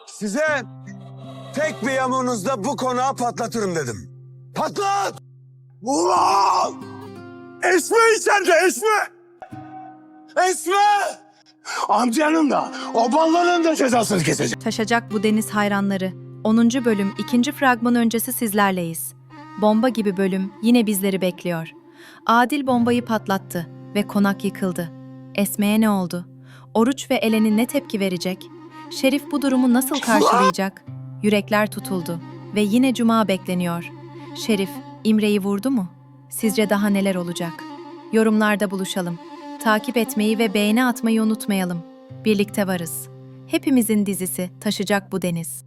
Size tek bir yamunuzda bu konağı patlatırım dedim. Patlat! Ulan! Esme içeride, Esme! Esme! Amcanın da, obanların da cezasını kesecek. Taşacak bu deniz hayranları. 10. bölüm 2. fragman öncesi sizlerleyiz. Bomba gibi bölüm yine bizleri bekliyor. Adil bombayı patlattı ve konak yıkıldı. Esme'ye ne oldu? Oruç ve Elen'in ne tepki verecek? Şerif bu durumu nasıl karşılayacak? Yürekler tutuldu ve yine cuma bekleniyor. Şerif, İmre'yi vurdu mu? Sizce daha neler olacak? Yorumlarda buluşalım. Takip etmeyi ve beğeni atmayı unutmayalım. Birlikte varız. Hepimizin dizisi Taşacak bu deniz.